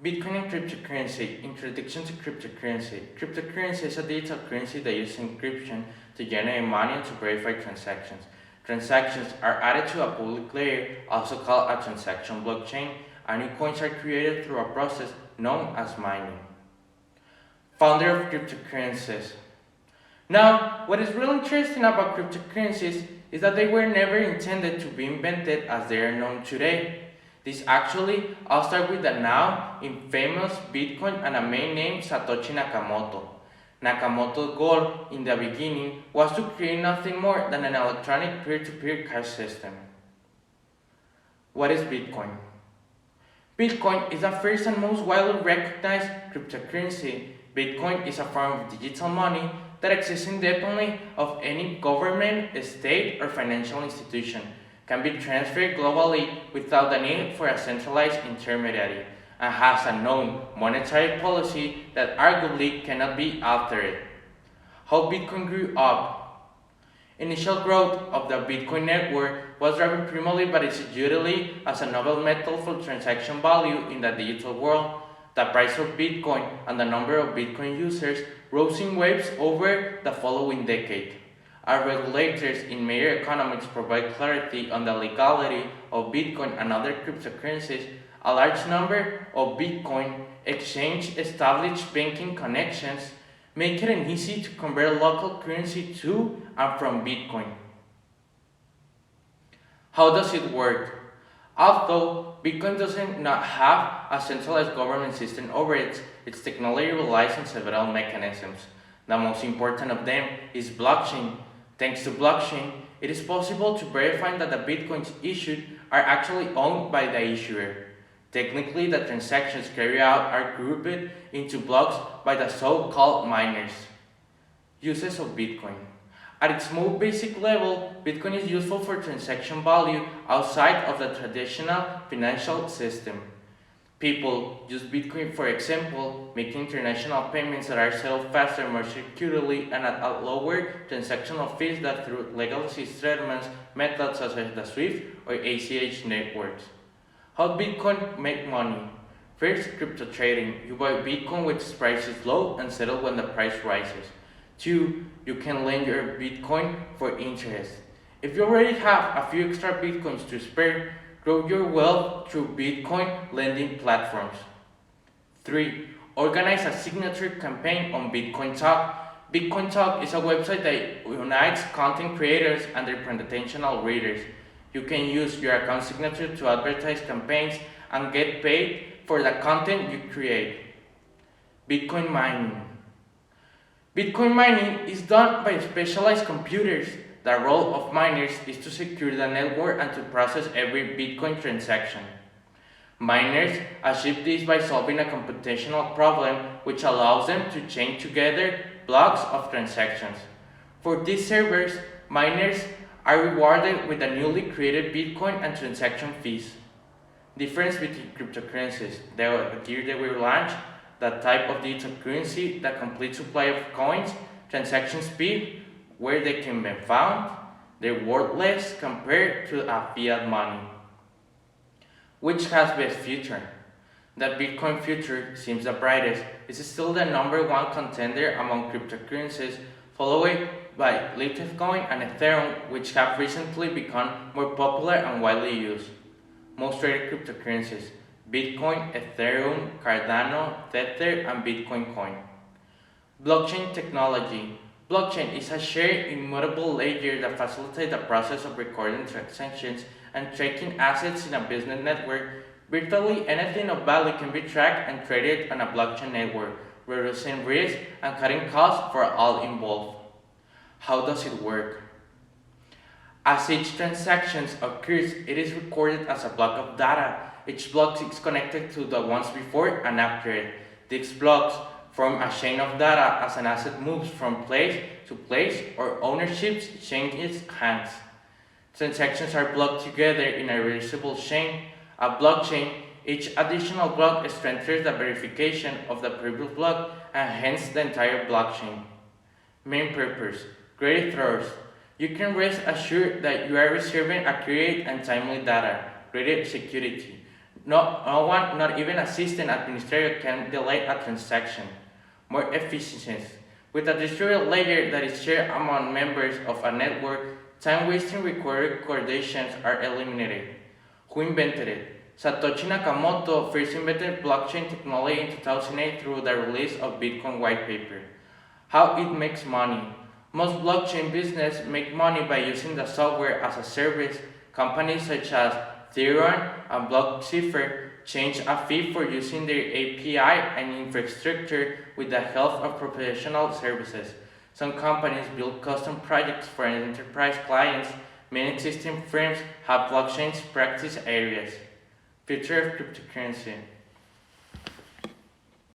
Bitcoin and cryptocurrency. Introduction to cryptocurrency. Cryptocurrency is a digital currency that uses encryption to generate money and to verify transactions. Transactions are added to a public layer, also called a transaction blockchain, and new coins are created through a process known as mining. Founder of cryptocurrencies. Now, what is really interesting about cryptocurrencies is that they were never intended to be invented as they are known today. This actually all started with the now infamous Bitcoin and a man named Satoshi Nakamoto. Nakamoto's goal in the beginning was to create nothing more than an electronic peer-to-peer cash system. What is Bitcoin? Bitcoin is the first and most widely recognized cryptocurrency. Bitcoin is a form of digital money that exists independently of any government, state, or financial institution, can be transferred globally without the need for a centralized intermediary, and has a known monetary policy that arguably cannot be altered. How Bitcoin grew up. Initial growth of the Bitcoin network was driven primarily by its utility as a novel method for transaction value in the digital world. The price of Bitcoin and the number of Bitcoin users rose in waves over the following decade. Our regulators in major economies provide clarity on the legality of Bitcoin and other cryptocurrencies. A large number of Bitcoin exchange established banking connections, making it easy to convert local currency to and from Bitcoin. How does it work? Although Bitcoin does not have a centralized government system over it, its technology relies on several mechanisms. The most important of them is blockchain. Thanks to blockchain, it is possible to verify that the bitcoins issued are actually owned by the issuer. Technically, the transactions carried out are grouped into blocks by the so-called miners. Uses of Bitcoin. At its most basic level, Bitcoin is useful for transaction value outside of the traditional financial system. People use Bitcoin, for example, making international payments that are settled faster, more securely, and at a lower transactional fees than through legacy settlements methods such as the SWIFT or ACH networks. How Bitcoin make money? First, crypto trading. You buy Bitcoin when its price is low and settle when the price rises. 2. You can lend your Bitcoin for interest. If you already have a few extra Bitcoins to spare, grow your wealth through Bitcoin lending platforms. 3. Organize a signature campaign on Bitcoin Talk. Bitcoin Talk is a website that unites content creators and their potential readers. You can use your account signature to advertise campaigns and get paid for the content you create. Bitcoin mining. Bitcoin mining is done by specialized computers. The role of miners is to secure the network and to process every Bitcoin transaction. Miners achieve this by solving a computational problem which allows them to chain together blocks of transactions. For these servers, miners are rewarded with the newly created Bitcoin and transaction fees. Difference between cryptocurrencies. The year they were launched, the type of digital currency, the complete supply of coins, transaction speed, where they can be found, they're worthless compared to a fiat money. Which has best future? The Bitcoin future seems the brightest. It is still the number one contender among cryptocurrencies, followed by Litecoin and Ethereum, which have recently become more popular and widely used. Most traded cryptocurrencies: Bitcoin, Ethereum, Cardano, Tether, and Bitcoin Coin. Blockchain technology. Blockchain is a shared immutable ledger that facilitates the process of recording transactions and tracking assets in a business network. Virtually anything of value can be tracked and traded on a blockchain network, reducing risk and cutting costs for all involved. How does it work? As each transaction occurs, it is recorded as a block of data. Each block is connected to the ones before and after it. These blocks form a chain of data as an asset moves from place to place or ownership changes hands. Transactions are blocked together in a reducible chain. A blockchain, each additional block strengthens the verification of the previous block and hence the entire blockchain. Main purpose: greater trust. You can rest assured that you are receiving accurate and timely data. Greater security. No one, not even a system administrator, can delay a transaction. More efficiency. With a distributed ledger that is shared among members of a network, time-wasting required coordinations are eliminated. Who invented it? Satoshi Nakamoto first invented blockchain technology in 2008 through the release of Bitcoin white paper. How it makes money. Most blockchain businesses make money by using the software as a service. Companies such as Ethereum and Blockcipher charge a fee for using their API and infrastructure with the help of professional services. Some companies build custom projects for enterprise clients. Many existing firms have blockchain practice areas. Future of cryptocurrency.